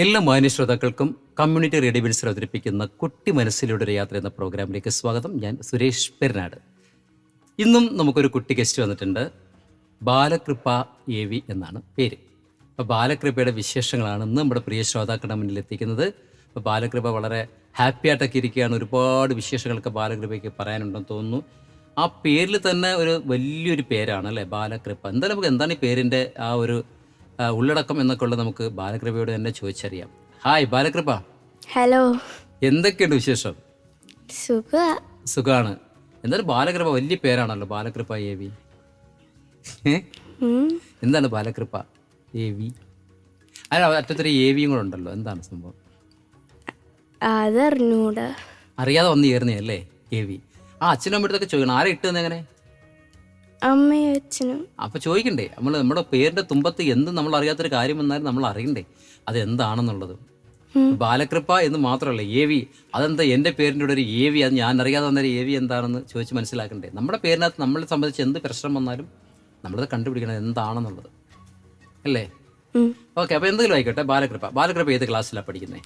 എല്ലാ മാന്യ ശ്രോതാക്കൾക്കും കമ്മ്യൂണിറ്റി റേഡിയോ വിൻസർ അവതരിപ്പിക്കുന്ന കുട്ടി മനസ്സിലൂടെ ഒരു യാത്ര എന്ന പ്രോഗ്രാമിലേക്ക് സ്വാഗതം. ഞാൻ സുരേഷ് പെരുനാട്. ഇന്നും നമുക്കൊരു കുട്ടി ഗസ്റ്റ് വന്നിട്ടുണ്ട്. ബാലകൃപ എ വി എന്നാണ് പേര്. അപ്പോൾ ബാലകൃപയുടെ വിശേഷങ്ങളാണ് ഇന്ന് നമ്മുടെ പ്രിയ ശ്രോതാക്കളുടെ മുന്നിൽ എത്തിക്കുന്നത്. അപ്പോൾ ബാലകൃപ വളരെ ഹാപ്പി ആയിട്ടൊക്കെ ഇരിക്കുകയാണ്. ഒരുപാട് വിശേഷങ്ങളൊക്കെ ബാലകൃപയ്ക്ക് പറയാനുണ്ടെന്ന് തോന്നുന്നു. ആ പേരിൽ തന്നെ ഒരു വലിയൊരു പേരാണ് അല്ലേ, ബാലകൃപ. എന്തായാലും നമുക്ക് എന്താണ് ഈ പേരിൻ്റെ ആ ഒരു ഉള്ളടക്കം എന്നൊക്കെ ഉള്ളത് നമുക്ക് ബാലകൃപയോട് തന്നെ ചോദിച്ചറിയാം. ഹായ് ബാലകൃപ. ഹലോ. എന്തൊക്കെയുണ്ട് വിശേഷം? സുഖമാണ്. എന്തായാലും ബാലകൃപ വലിയ പേരാണല്ലോ, ബാലകൃപ എ വി. എന്താണ് ബാലകൃപ എ വി? അല്ല, അറ്റത്തൊരു എ വിയും കൂടെ ഉണ്ടല്ലോ, എന്താണ് സംഭവം? അതറിഞ്ഞൂടാ. അറിയാതെ വന്ന് ചേർന്നേ അല്ലേ എ വി? ആ അച്ഛനും അമ്മയടുത്തൊക്കെ ചോദിക്കണം, ആരെ ഇട്ടെന്ന് എങ്ങനെ? അമ്മയും അച്ഛനും. അപ്പൊ ചോദിക്കണ്ടേ, നമ്മുടെ പേരിന്റെ തുമ്പത്ത് എന്ത് നമ്മൾ അറിയാത്തൊരു കാര്യം വന്നാലും നമ്മൾ അറിയണ്ടേ അത് എന്താണെന്നുള്ളത്. ബാലകൃപ എന്ന് മാത്രമല്ല എ വി, അതെന്താ എൻ്റെ പേരിൻ്റെ കൂടെ ഒരു എ വി, അത് ഞാൻ അറിയാതെ വന്നൊരു എ വി എന്താണെന്ന് ചോദിച്ച് മനസ്സിലാക്കണ്ടേ. നമ്മുടെ പേരിനകത്ത് നമ്മളെ സംബന്ധിച്ച് എന്ത് പ്രശ്നം വന്നാലും നമ്മളത് കണ്ടുപിടിക്കണം എന്താണെന്നുള്ളത് അല്ലേ. ഓക്കെ, അപ്പോൾ എന്തെങ്കിലും ആയിക്കോട്ടെ. ബാലകൃപ ഏത് ക്ലാസ്സിലാണ് പഠിക്കുന്നത്?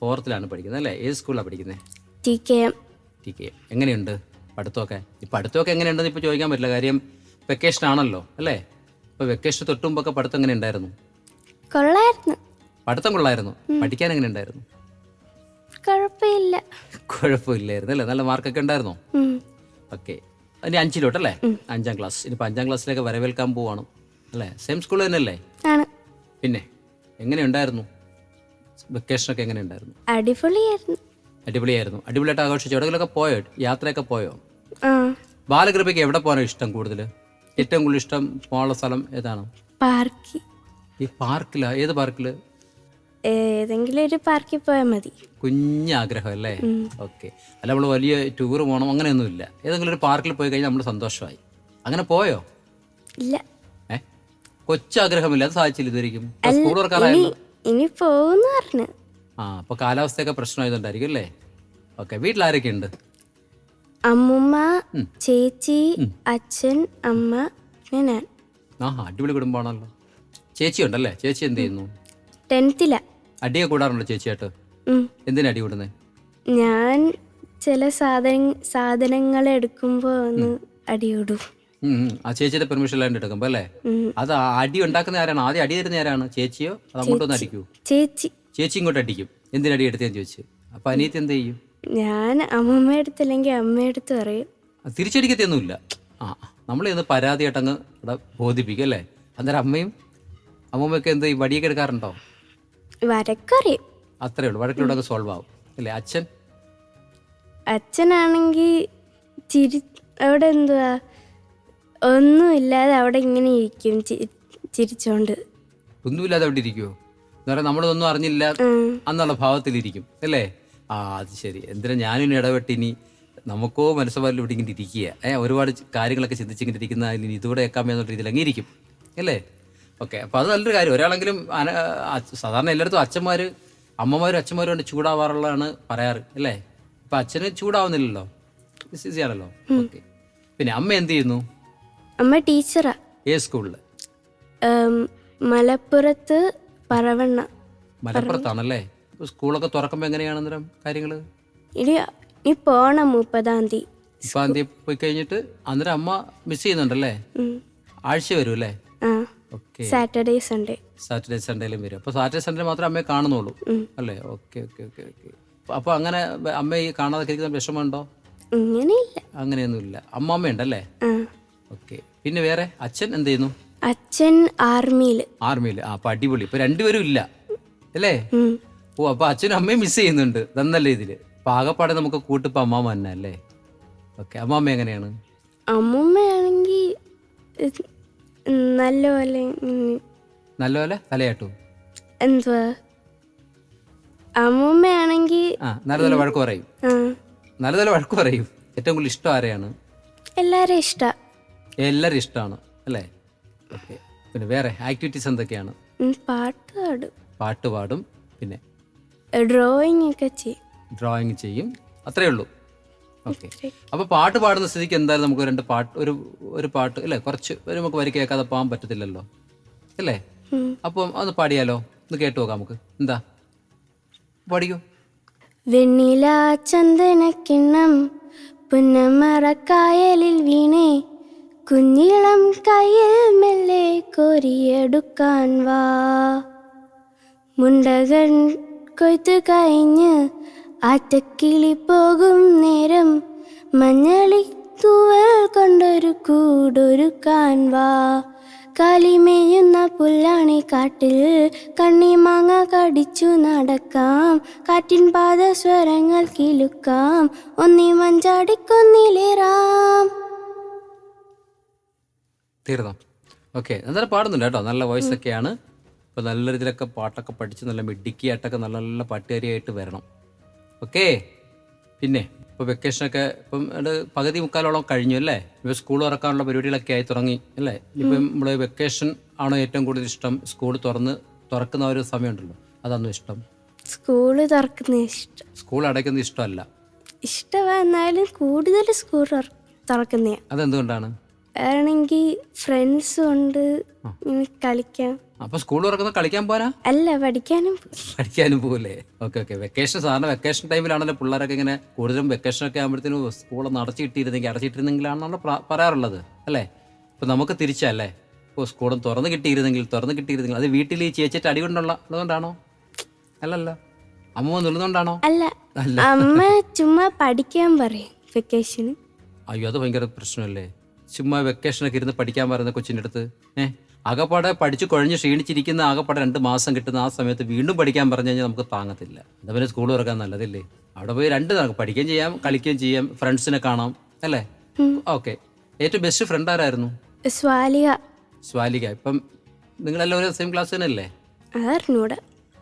ഫോർത്തിലാണ് പഠിക്കുന്നത് അല്ലേ. ഏത് സ്കൂളിലാണ് പഠിക്കുന്നത്? T K M. എങ്ങനെയുണ്ട് പഠിത്തമൊക്കെ? ഈ പഠിത്തമൊക്കെ എങ്ങനെയുണ്ടെന്ന് ഇപ്പോൾ ചോദിക്കാൻ പറ്റില്ല, കാര്യം വെക്കേഷൻ ആണല്ലോ അല്ലേ. ഇപ്പോൾ വെക്കേഷൻ തൊട്ടുമ്പൊക്കെ പഠിത്തം എങ്ങനെ ഉണ്ടായിരുന്നു? കൊള്ളായിരുന്നു. പഠിത്തം കൊള്ളായിരുന്നു. പഠിക്കാൻ എങ്ങനെ ഉണ്ടായിരുന്നു? കുഴപ്പമില്ലായിരുന്നു അല്ലേ. നല്ല മാർക്കൊക്കെ ഉണ്ടായിരുന്നോ? ഓക്കെ. ഇനി 5-ലോട്ടല്ലേ, 5ാം ക്ലാസ്. ഇനിയിപ്പോൾ 5ാം ക്ലാസ്സിലേക്ക് വരവേൽക്കാൻ പോവാണ് അല്ലേ. സെയിം സ്കൂൾ തന്നെയല്ലേ? പിന്നെ എങ്ങനെയുണ്ടായിരുന്നു വെക്കേഷനൊക്കെ? എങ്ങനെ ഉണ്ടായിരുന്നു? അടിപൊളിയായിട്ട് ആഘോഷിച്ചു. എവിടെയെങ്കിലൊക്കെ പോയോ? യാത്രയൊക്കെ പോയോ? ബാലകൃപയ്ക്ക് എവിടെ പോകാനോ ഇഷ്ടം കൂടുതൽ? ഏറ്റവും കൂടുതൽ ഇഷ്ടം പോകാനുള്ള സ്ഥലം ഏതാണ്? ഈ പാർക്കിലാ? ഏത് പാർക്കില്? ഏതെങ്കിലും ഒരു പാർക്കിൽ പോയാൽ മതി. കുഞ്ഞാഗ്രഹം അല്ലേ. ഓക്കെ. അല്ല, നമ്മൾ വലിയ ടൂർ പോകണം അങ്ങനെയൊന്നുമില്ല. ഏതെങ്കിലും ഒരു പാർക്കിൽ പോയി കഴിഞ്ഞാൽ നമ്മൾ സന്തോഷമായി. അങ്ങനെ പോയോ? ഇല്ല. കൊച്ചാഗ്രഹമില്ല, അത് സാധിച്ചില്ല ഇതുവരെയും. സ്കൂൾ തുറക്കാറായല്ലോ. ഇനി പോകുന്നു പറഞ്ഞു. അപ്പോൾ കാലാവസ്ഥയൊക്കെ പ്രശ്നമായതുകൊണ്ടായിരിക്കും അല്ലേ. ഓക്കെ. വീട്ടിലാരൊക്കെ ഉണ്ട്? അമ്മുമ്മ, ചേച്ചി, അച്ഛൻ, അമ്മ, പിന്നെ ഞാൻ. അടിപൊളി കുടുംബമാണല്ലോ. ചേച്ചി ഉണ്ടല്ലേ? ചേച്ചി എന്ത് ചെയ്യുന്നു? 10th അടിയൊക്കെ കൂടാറുണ്ടോ ചേച്ചിയായിട്ട്? എന്തിനാ അടി കൂടുന്നത്? ഞാൻ ചില സാധനങ്ങൾ എടുക്കുമ്പോ ഒന്ന് അടിയോടും. ആ ചേച്ചിയുടെ പെർമിഷൻ ഇല്ലാണ്ട് എടുക്കുമ്പോ അല്ലേ. അത് അടി ഉണ്ടാക്കുന്ന ആരാണ്? ആദ്യം അടി തരുന്ന ആരാണ്? ചേച്ചിയോ അത് അങ്ങോട്ടൊന്ന് അടിക്കൂ? ചേച്ചി ഇങ്ങോട്ട് അടിക്കും. എന്തിനടി എടുത്തേന്ന് ചോദിച്ചു. അപ്പൊ അനിയത്തി എന്ത് ചെയ്യും? ഞാൻ അമ്മമ്മ എടുത്തില്ലെങ്കിൽ അമ്മയെടുത്ത് പറയും. തിരിച്ചടിക്കത്തൊന്നുമില്ല. നമ്മൾ ഇന്ന് പരാതിയായിട്ടങ്ങ് ഇവിടെ ബോധിപ്പിക്കും അല്ലേ. അന്നേരം അമ്മമ്മയൊക്കെ എന്ത് ഈ വടിയൊക്കെ എടുക്കാറുണ്ടോ? വരക്കറിയും. അത്രേ ഉള്ളൂ. വഴക്കിലൂടെ സോൾവ് ആവും അല്ലേ. അച്ഛനാണെങ്കിൽ അവിടെ എന്തുവാ ഒന്നുമില്ലാതെ അവിടെ ഇങ്ങനെ ഇരിക്കും ചിരിച്ചോണ്ട്. ഒന്നുമില്ലാതെ അവിടെ ഇരിക്കുമോ? എന്ന് പറയാൻ നമ്മളതൊന്നും അറിഞ്ഞില്ല എന്നുള്ള ഭാവത്തിലിരിക്കും അല്ലേ. അത് ശരി. എന്തിനാ ഞാനിനി ഇടപെട്ടിനി നമുക്കോ മനസ്സുപോലെ ഇവിടെ ഇങ്ങനെ ഇരിക്കുക. ഒരുപാട് കാര്യങ്ങളൊക്കെ ചിന്തിച്ചിങ്ങനെ ഇരിക്കുന്ന ഇനി ഇതുകൂടെ ഏക്കാൻ എന്നുള്ള രീതിയിൽ അങ്ങ് ഇരിക്കും അല്ലേ. ഓക്കെ. അപ്പോൾ അത് നല്ലൊരു കാര്യം. ഒരാളെങ്കിലും സാധാരണ എല്ലായിടത്തും അമ്മമാരും അച്ഛന്മാരും കൊണ്ട് ചൂടാവാറുള്ളതാണ് പറയാറ് അല്ലേ. ഇപ്പം അച്ഛന് ചൂടാവുന്നില്ലല്ലോ, ഈസിയാണല്ലോ. ഓക്കെ. പിന്നെ അമ്മ എന്ത് ചെയ്യുന്നു? അമ്മ ടീച്ചറാ. ഏത് സ്കൂളിൽ? മലപ്പുറത്ത്, മലപ്പുറത്താണല്ലേ. സ്കൂളൊക്കെ തുറക്കുമ്പോൾ എങ്ങനെയാണ് അന്നേരം കാര്യങ്ങൾ? ഇനി പോണം 30-ാം തീയതി പോയി കഴിഞ്ഞിട്ട് അന്നേരം അമ്മ മിസ് ചെയ്യുന്നുണ്ടല്ലേ. ആഴ്ച വരും അല്ലേ. സാറ്റർഡേ സൺഡേയിലും വരും. അപ്പോൾ സാറ്റർഡേ സൺഡേ മാത്രമേ അമ്മയെ കാണുന്നുള്ളൂ അല്ലേ. ഓക്കെ. അപ്പോൾ അങ്ങനെ അമ്മ ഈ കാണാതെ കഴിക്കുന്ന വിഷമമുണ്ടോ? അങ്ങനെയൊന്നുമില്ല. അമ്മയുണ്ടല്ലേ. ഓക്കെ. പിന്നെ വേറെ അച്ഛൻ എന്ത് ചെയ്യുന്നു? അച്ഛൻ ആർമിയിൽ. അപ്പൊ അടിപൊളി. ഇപ്പൊ രണ്ടുപേരും ഇല്ല അല്ലേ. അപ്പൊ അച്ഛനും അമ്മയും മിസ് ചെയ്യുന്നുണ്ട്. നന്നല്ലേ ഇതില്. അപ്പൊ ആകെപ്പാടെ നമുക്ക് കൂട്ടിപ്പോ അമ്മാമ്മ തന്നെ അല്ലേ. ഓക്കെ. അമ്മാമ്മ എങ്ങനെയാണ്? അമ്മൂമ്മയാണെങ്കിൽ നല്ലപോലെ തലയാട്ടു. എന്തുവാ അമ്മൂമ്മയാണെങ്കിൽ നല്ലപോലെ വഴക്ക് പറയും. ഏറ്റവും കൂടുതൽ ഇഷ്ടം ആരെയാണ്? എല്ലാരും ഇഷ്ടമാണ് അല്ലേ. ഓക്കെ. പിന്നെ വേറെ ആക്ടിവിറ്റീസ് എന്തൊക്കെയാണ്? പാട്ട് പാടും. പിന്നെ ഡ്രോയിങ് ചെയ്യും. അത്രേ ഉള്ളൂ. ഓക്കെ. അപ്പോൾ പാട്ട് പാടുന്ന സ്ഥിതിക്ക് എന്തായാലും നമുക്ക് ഒരു പാട്ട് അല്ലേ, കുറച്ച് നമുക്ക് വരി കേൾക്കാതെ പോകാൻ പറ്റത്തില്ലല്ലോ അല്ലേ. അപ്പം ഒന്ന് പാടിയാലോ? ഒന്ന് കേട്ട് നോക്കാം നമുക്ക്. എന്താ പഠിക്കൂ. വെണ്ണില ചന്ദനക്കിണ്ണം പുന്നമറക്കായലിൽ വീണേ, കുഞ്ഞിളം കയ്യിൽ മെല്ലെ കോരിയെടുക്കാൻ വാ. മുണ്ടകൻ കൊയ്ത്ത് കഴിഞ്ഞ് ആറ്റക്കിളി പോകും നേരം, മഞ്ഞളി തൂവൽ കൊണ്ടൊരു കൂടൊരുക്കാൻ വാ. കാലിമേയുന്ന പുല്ലാണി കാട്ടിൽ കണ്ണിമാങ്ങ കടിച്ചു നടക്കാം, കാറ്റിൻ പാദസ്വരങ്ങൾ കിലുക്കാം, ഒന്നി മഞ്ചാടിക്കൊന്നിലേറാം. തീർന്നോ? ഓക്കെ, എന്തായാലും പാടുന്നുണ്ട് കേട്ടോ, നല്ല വോയിസ് ഒക്കെയാണ്. ഇപ്പോൾ നല്ല രീതിയിലൊക്കെ പാട്ടൊക്കെ പഠിച്ച് നല്ല മിടുക്കിയായിട്ടൊക്കെ നല്ല നല്ല പാട്ടുകാരിയായിട്ട് വരണം. ഓക്കെ, പിന്നെ ഇപ്പോൾ വെക്കേഷനൊക്കെ ഇപ്പം അത് പകുതി മുക്കാലോളം കഴിഞ്ഞു അല്ലേ? ഇപ്പോൾ സ്കൂൾ തുറക്കാനുള്ള പരിപാടികളൊക്കെ ആയി തുടങ്ങി അല്ലേ? ഇപ്പം നമ്മൾ വെക്കേഷൻ ആണോ ഏറ്റവും കൂടുതൽ ഇഷ്ടം, സ്കൂൾ തുറക്കുന്ന ഒരു സമയമുണ്ടല്ലോ, അതാണോ ഇഷ്ടം? സ്കൂള് തുറക്കുന്ന ഇഷ്ടം. സ്കൂൾ അടയ്ക്കുന്നത് ഇഷ്ടമല്ല? ഇഷ്ടമായിരുന്നാലും കൂടുതൽ സ്കൂൾ തുറക്കുന്ന. അതെന്തുകൊണ്ടാണ്? ആണെങ്കിൽ ഫ്രണ്ട്സും ഉണ്ട്, ഇങ്ങനെ കളിക്കാം. അപ്പോൾ സ്കൂൾ തുറക്കുന്നത് കളിക്കാൻ പോരാ? അല്ല, പഠിക്കാനും പോകല്ലേ? Okay okay. വെക്കേഷൻ സാധാരണ വെക്കേഷൻ ടൈമിലാണല്ലോ പിള്ളേരൊക്കെ ഇങ്ങനെ കൂടുതലും വെക്കേഷനൊക്കെ ആകുമ്പോഴത്തേനും സ്കൂളൊന്ന് അടച്ചിട്ടിരുന്നെങ്കിലാണെന്നാണ് പറയാറുള്ളത് അല്ലേ? ഇപ്പോൾ നമുക്ക് തിരിച്ചല്ലേ, ഇപ്പോൾ സ്കൂളും തുറന്ന് കിട്ടിയിരുന്നെങ്കിൽ അത് വീട്ടിൽ ഈ ചേച്ചിട്ട് അടി കൊണ്ടുള്ളതുകൊണ്ടാണോ? അല്ലല്ലോ, അമ്മ നിന്നുകൊണ്ടാണോ? അല്ല, അമ്മ ചുമ്മാ പഠിക്കാൻ പറയും വെക്കേഷന്. അയ്യോ, അത് ഭയങ്കര പ്രശ്നമല്ലേ? ചുമ്മാ വെക്കേഷനൊക്കെ ഇരുന്ന് പഠിക്കാൻ പറയുന്ന കൊച്ചിൻ്റെ അടുത്ത് ആകപ്പാടെ പഠിച്ച് കുഴഞ്ഞ് ക്ഷീണിച്ചിരിക്കുന്ന ആകപ്പാടെ 2 മാസം കിട്ടുന്ന ആ സമയത്ത് വീണ്ടും പഠിക്കാൻ പറഞ്ഞു കഴിഞ്ഞാൽ നമുക്ക് താങ്ങത്തില്ല. അതുപോലെ സ്കൂൾ തുറക്കാൻ നല്ലതില്ലേ? അവിടെ പോയി 2 പഠിക്കുകയും ചെയ്യാം, കളിക്കുകയും ചെയ്യാം, ഫ്രണ്ട്സിനെ കാണാം അല്ലേ? ഓക്കെ. ഏറ്റവും ബെസ്റ്റ് ഫ്രണ്ട് ആരായിരുന്നു? സ്വാലിക. ഇപ്പം നിങ്ങളെല്ലാവരും സെയിം ക്ലാസ് തന്നെയല്ലേ? അതറിഞ്ഞൂടെ,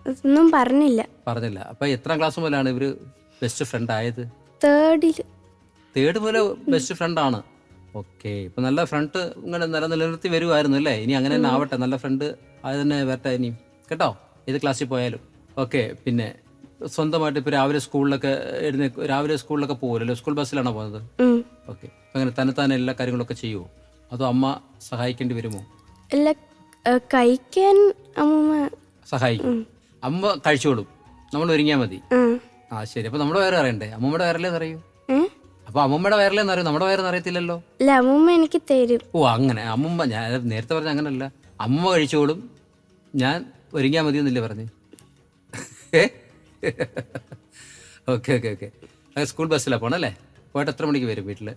ഒന്നും പറഞ്ഞില്ല. അപ്പം എത്രാം ക്ലാസ് മുതലാണ് ഇവർ ബെസ്റ്റ് ഫ്രണ്ട് ആയത്? തേർഡ് മുതൽ ബെസ്റ്റ് ഫ്രണ്ടാണ്. ഓക്കെ, ഇപ്പം നല്ല ഫ്രണ്ട് ഇങ്ങനെ നിലനിർത്തി വരുമായിരുന്നു അല്ലേ? ഇനി അങ്ങനെ തന്നെ ആവട്ടെ, നല്ല ഫ്രണ്ട് അത് തന്നെ വരട്ടെ ഇനിയും കേട്ടോ, ഏത് ക്ലാസ്സിൽ പോയാലും. ഓക്കെ, പിന്നെ സ്വന്തമായിട്ട് ഇപ്പോൾ രാവിലെ സ്കൂളിലൊക്കെ പോകുമല്ലോ, സ്കൂൾ ബസ്സിലാണോ പോകുന്നത്? ഓക്കെ, അങ്ങനെ തന്നെ എല്ലാ കാര്യങ്ങളൊക്കെ ചെയ്യുമോ, അതോ അമ്മ സഹായിക്കേണ്ടി വരുമോ? കഴിക്കാൻ അമ്മ സഹായിക്കും. അമ്മ കഴിച്ചോളും, നമ്മൾ ഒരുങ്ങിയാൽ മതി. ആ ശരി. അപ്പോൾ നമ്മുടെ വയറ് അറിയണ്ടേ? അമ്മമ്മയുടെ വയറല്ലേ അറിയൂ? അപ്പൊ അമ്മമ്മയുടെ വയറിലെന്ന് അറിയും, നമ്മുടെ വയറെന്ന് അറിയത്തില്ലല്ലോ. അമ്മൂമ്മ എനിക്ക് തരും. ഓ അങ്ങനെ. അമ്മമ്മ, ഞാൻ നേരത്തെ പറഞ്ഞ അങ്ങനല്ല, അമ്മമ്മ കഴിച്ചോളും, ഞാൻ ഒരുങ്ങിയാൽ മതി എന്നല്ലേ പറഞ്ഞ്? Okay okay okay. സ്കൂൾ ബസ്സിലാണ് പോണല്ലേ? പോയിട്ട് എത്ര മണിക്ക് വരും വീട്ടിൽ?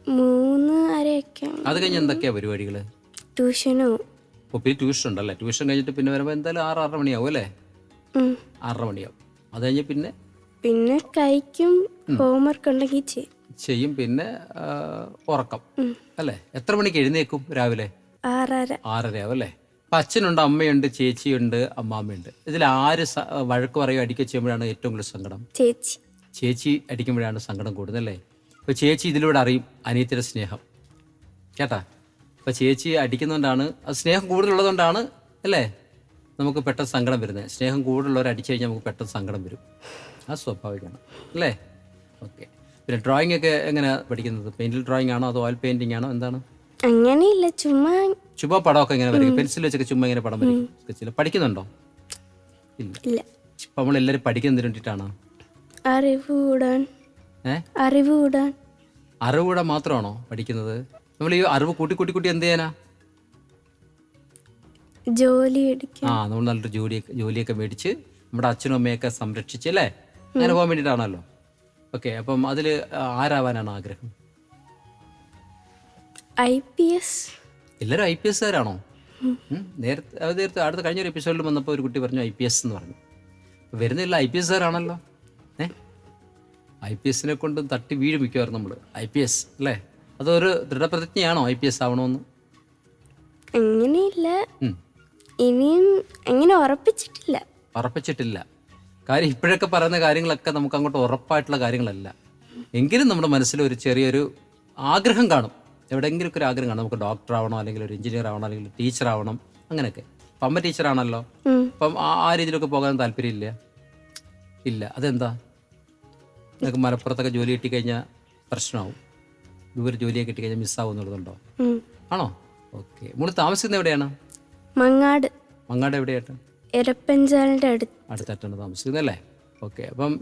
3:30. അത് കഴിഞ്ഞ് എന്തൊക്കെയാ പരിപാടികൾ? ട്യൂഷനോ? ഓ, പിന്നെ ട്യൂഷൻ ഉണ്ടല്ലേ? ട്യൂഷൻ കഴിഞ്ഞിട്ട് പിന്നെ വരുമ്പോൾ എന്തായാലും 6-6:30 മണിയാവും അല്ലേ? 6:30 മണിയാവും. അത് കഴിഞ്ഞ് പിന്നെ കഴിക്കും, ഹോംവർക്ക് ഉണ്ടെങ്കിൽ ചെയ്യും, പിന്നെ ഉറക്കം അല്ലേ? എത്ര മണിക്ക് എഴുന്നേക്കും രാവിലെ? 6:30 ആവും അല്ലേ? അപ്പം അച്ഛനുണ്ട്, അമ്മയുണ്ട്, ചേച്ചിയുണ്ട്, അമ്മാമ്മയുണ്ട്. ഇതിൽ ആര് വഴക്ക് പറയുകയോ അടിക്കുകയോ ചെയ്യുമ്പോഴാണ് ഏറ്റവും കൂടുതൽ സങ്കടം? ചേച്ചി അടിക്കുമ്പോഴാണ് സങ്കടം കൂടുതലല്ലേ? ഇപ്പോൾ ചേച്ചി ഇതിലൂടെ അറിയും അനിയത്തിയുടെ സ്നേഹം കേട്ടാ. അപ്പോൾ ചേച്ചി അടിക്കുന്നതുകൊണ്ടാണ്, അത് സ്നേഹം കൂടുതലുള്ളതുകൊണ്ടാണ് അല്ലേ നമുക്ക് പെട്ടെന്ന് സങ്കടം വരുന്നത്. സ്നേഹം കൂടുതലുള്ളവർ അടിച്ചു കഴിഞ്ഞാൽ നമുക്ക് പെട്ടെന്ന് സങ്കടം വരും, അത് സ്വാഭാവികമാണ് അല്ലേ? ഓക്കെ. പിന്നെ ഡ്രോയിങ് ഒക്കെ എങ്ങനെയാണ് പഠിക്കുന്നത്? പെയിന്റിൽ ഡ്രോയിങ് ആണോ അതോ ഓയിൽ പെയിന്റിംഗ് ആണോ, എന്താണ്? അങ്ങനെയില്ല, ചുമ്മാ പടമൊക്കെ ഇങ്ങനെ വരയ്ക്കും, പെൻസിൽ വെച്ചൊക്കെ ചുമ്മാ ഇങ്ങനെ പടം വരയ്ക്കും. പഠിക്കുന്നുണ്ടോ? ഇല്ല. ഇപ്പം നമ്മളെല്ലാവരും പഠിക്കുന്നതിന് വേണ്ടിയിട്ടാണോ? അറിവ് കൂടാൻ മാത്രമാണോ പഠിക്കുന്നത്? നമ്മൾ ഈ അറിവ് കൂട്ടി എന്ത് ചെയ്യാനാ? നമ്മൾ നല്ലൊരു ജോലിയൊക്കെ മേടിച്ച് നമ്മുടെ അച്ഛനും അമ്മയൊക്കെ സംരക്ഷിച്ച് അല്ലേ, അങ്ങനെ പോകാൻ വേണ്ടിയിട്ടാണല്ലോ. ഓക്കെ, അപ്പം അതിൽ ആരാവാനാണ് ആഗ്രഹം? IPS. എല്ലാവരും IPS-കാരാണോ? നേരത്തെ അടുത്ത കഴിഞ്ഞൊരു എപ്പിസോഡിൽ വന്നപ്പോൾ ഒരു കുട്ടി പറഞ്ഞു IPS എന്ന് പറഞ്ഞു. വരുന്നില്ല, IPS-കാരാണല്ലോ. IPS-നെ കൊണ്ട് തട്ടി വീഴും മിക്കവാറും നമ്മൾ. IPS അല്ലേ? അതൊരു ദൃഢപ്രതിജ്ഞയാണോ IPS ആവണമെന്ന്? അങ്ങനെയില്ല, ഇനിയും അങ്ങനെ ഉറപ്പിച്ചിട്ടില്ല. കാര്യം ഇപ്പോഴൊക്കെ പറയുന്ന കാര്യങ്ങളൊക്കെ നമുക്ക് അങ്ങോട്ട് ഉറപ്പായിട്ടുള്ള കാര്യങ്ങളല്ല. എങ്കിലും നമ്മുടെ മനസ്സിൽ ഒരു ചെറിയൊരു ആഗ്രഹം കാണും, എവിടെയെങ്കിലുമൊക്കെ ഒരു ആഗ്രഹം കാണും. നമുക്ക് ഡോക്ടർ ആവണം, അല്ലെങ്കിൽ ഒരു എഞ്ചിനീയർ ആവണം, അല്ലെങ്കിൽ ടീച്ചർ ആവണം, അങ്ങനെയൊക്കെ. അപ്പം അമ്മ ടീച്ചറാണല്ലോ, അപ്പം ആ രീതിയിലൊക്കെ പോകാൻ താല്പര്യമില്ല? ഇല്ല. അതെന്താ? നിങ്ങൾക്ക് മലപ്പുറത്തൊക്കെ ജോലി കിട്ടിക്കഴിഞ്ഞാൽ പ്രശ്നമാവും, ദൂരെ ജോലിയൊക്കെ കിട്ടിക്കഴിഞ്ഞാൽ മിസ്സാവും എന്നുള്ളതുണ്ടോ? ആണോ? ഓക്കെ. മോള് താമസിക്കുന്നത് എവിടെയാണ്? മങ്ങാട്. എവിടെയായിട്ട്? എരപ്പഞ്ചാലിൻ്റെ അടുത്ത്. അടുത്തായിട്ടാണ് താമസിക്കുന്നത് അല്ലേ? ഓക്കെ. അപ്പം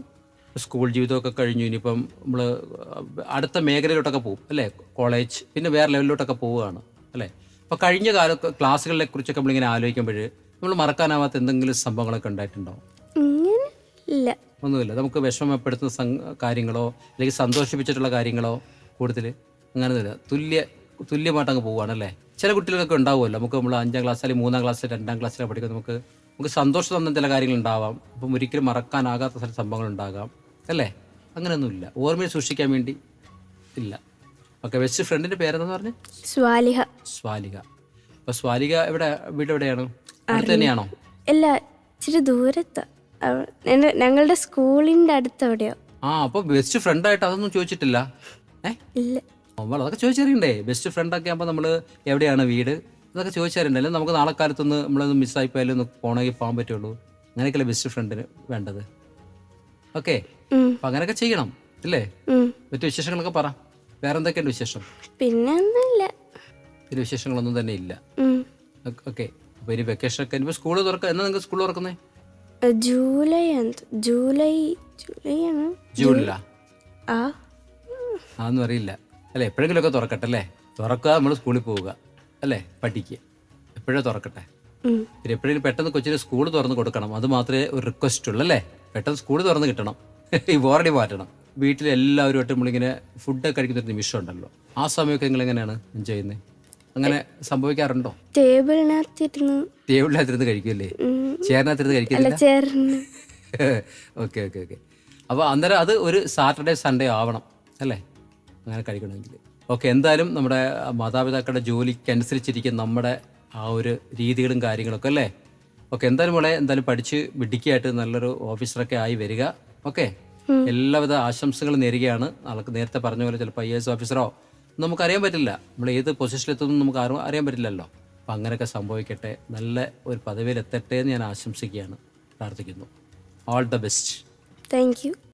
സ്കൂൾ ജീവിതമൊക്കെ കഴിഞ്ഞു, ഇനിയിപ്പം നമ്മൾ അടുത്ത മേഖലയിലോട്ടൊക്കെ പോകും അല്ലേ? കോളേജ്, പിന്നെ വേറെ ലെവലിലോട്ടൊക്കെ പോവുകയാണ് അല്ലേ? അപ്പോൾ കഴിഞ്ഞ ക്ലാസ്സുകളെ കുറിച്ചൊക്കെ നമ്മളിങ്ങനെ ആലോചിക്കുമ്പോൾ നമ്മൾ മറക്കാനാവാത്ത എന്തെങ്കിലും സംഭവങ്ങളൊക്കെ ഉണ്ടായിട്ടുണ്ടോ? ഇങ്ങനെ ഇല്ല. ഒന്നുമില്ല. നമുക്ക് വിഷമപ്പെടുത്തുന്ന കാര്യങ്ങളോ അല്ലെങ്കിൽ സന്തോഷിപ്പിച്ചിട്ടുള്ള കാര്യങ്ങളോ കൂടുതൽ അങ്ങനെയൊന്നുമില്ല. തുല്യമായിട്ട് അങ്ങ് പോവുകയാണല്ലേ? ചില കുട്ടികൾക്കൊക്കെ ഉണ്ടാവുമല്ലോ, നമുക്ക് നമ്മൾ 5ാം ക്ലാസ് അല്ലെങ്കിൽ 3ാം ക്ലാസ് 2ാം ക്ലാസ്സിലൊക്കെ പഠിക്കുമ്പോൾ നമുക്ക് സന്തോഷം തന്ന ചില കാര്യങ്ങളുണ്ടാവാം. അപ്പം ഒരിക്കലും മറക്കാനാകാത്ത ചില സംഭവങ്ങളുണ്ടാകാം അല്ലേ? അങ്ങനെയൊന്നുമില്ല. ഓർമ്മയിൽ സൂക്ഷിക്കാൻ വേണ്ടി ഇല്ല. ഓക്കെ. ബെസ്റ്റ് ഫ്രണ്ടിൻ്റെ പേരെന്താന്ന് പറഞ്ഞ്? സ്വാലിഹ. സ്വാലിക. അപ്പോൾ സ്വാലിക വീട് എവിടെയാണ്? അടുത്ത് തന്നെയാണോ? അല്ല, ഇച്ചിരി ദൂരത്താ. ഞങ്ങളുടെ സ്കൂളിൻ്റെ അടുത്ത് എവിടെയോ. അപ്പോൾ ബെസ്റ്റ് ഫ്രണ്ടായിട്ട് അതൊന്നും ചോദിച്ചിട്ടില്ല? ഇല്ല. അതൊക്കെ ചോദിച്ചറിയണ്ടേ? ബെസ്റ്റ് ഫ്രണ്ടൊക്കെ ആകുമ്പോൾ നമ്മൾ എവിടെയാണ് വീട് അതൊക്കെ ചോദിച്ചറിയണ്ടേ? അല്ലെങ്കിൽ നമുക്ക് നാളെ കാലത്തൊന്ന് നമ്മളൊന്ന് മിസ്സായി പോയാലും ഒന്ന് പോകണമെങ്കിൽ പോകാൻ പറ്റുള്ളൂ. അങ്ങനെയൊക്കെയല്ലേ ബെസ്റ്റ് ഫ്രണ്ടിന് വേണ്ടത്. ഓക്കെ. അപ്പം അങ്ങനെയൊക്കെ ചെയ്യണം അല്ലേ? മറ്റു വിശേഷങ്ങളൊക്കെ പറ. വേറെ എന്തൊക്കെയുണ്ട് വിശേഷം? പിന്നെ ഒന്നുമില്ല. പിന്നെ വിശേഷങ്ങളൊന്നും തന്നെ ഇല്ല. ഓക്കെ. അപ്പോൾ ഇനി വെക്കേഷനൊക്കെ ഇനിയിപ്പോൾ സ്കൂൾ തുറക്കുക. എന്നാ നിങ്ങൾക്ക് സ്കൂൾ തുറക്കുന്നത്? ജൂലൈയാണ്. ജൂണിലാ? അതൊന്നും അറിയില്ല അല്ലേ? എപ്പോഴെങ്കിലുമൊക്കെ തുറക്കട്ടെ അല്ലേ? തുറക്കുക, നമ്മൾ സ്കൂളിൽ പോവുക അല്ലേ? പഠിക്കുക. എപ്പോഴേ തുറക്കട്ടെ. പിന്നെ എപ്പോഴെങ്കിലും പെട്ടെന്ന് കൊച്ചിന് സ്കൂൾ തുറന്ന് കൊടുക്കണം. അത് മാത്രമേ ഒരു റിക്വസ്റ്റ് ഉള്ളൂ അല്ലേ? പെട്ടെന്ന് സ്കൂൾ തുറന്ന് കിട്ടണം. ഈ ബോറടി മാറ്റണം. വീട്ടിൽ എല്ലാവരുമായിട്ട് നമ്മളിങ്ങനെ ഫുഡൊക്കെ കഴിക്കുന്നൊരു നിമിഷം ഉണ്ടല്ലോ, ആ സമയമൊക്കെ നിങ്ങൾ എങ്ങനെയാണ് എൻജോയ് ചെയ്യുന്നത്? അങ്ങനെ സംഭവിക്കാറുണ്ടോ? ടേബിളിനകത്തിരുന്ന് കഴിക്കുമല്ലേ? ചേറിനകത്തിരുന്ന് കഴിക്കില്ല? Okay okay okay. അപ്പോൾ അന്നേരം അത് ഒരു സാറ്റർഡേ സൺഡേ ആവണം അല്ലേ അങ്ങനെ കഴിക്കണമെങ്കിൽ? ഓക്കെ. എന്തായാലും നമ്മുടെ മാതാപിതാക്കളുടെ ജോലിക്കനുസരിച്ചിരിക്കും നമ്മുടെ ആ ഒരു രീതികളും കാര്യങ്ങളൊക്കെ അല്ലേ? ഓക്കെ. എന്തായാലും പഠിച്ച് മിടുക്കിയായിട്ട് നല്ലൊരു ഓഫീസറൊക്കെ ആയി വരിക. ഓക്കെ. എല്ലാവിധ ആശംസകളും നേരുകയാണ്. നേരത്തെ പറഞ്ഞ പോലെ ചിലപ്പോൾ IAS ഓഫീസറോ നമുക്കറിയാൻ പറ്റില്ല, നമ്മൾ ഏത് പൊസിഷനിലെത്തുമെന്ന് നമുക്ക് അറിയാൻ പറ്റില്ലല്ലോ. അപ്പം അങ്ങനെയൊക്കെ സംഭവിക്കട്ടെ, നല്ല ഒരു പദവിയിൽ എത്തട്ടെ എന്ന് ഞാൻ ആശംസിക്കുകയാണ്, പ്രാർത്ഥിക്കുന്നു. All the best. Thank you.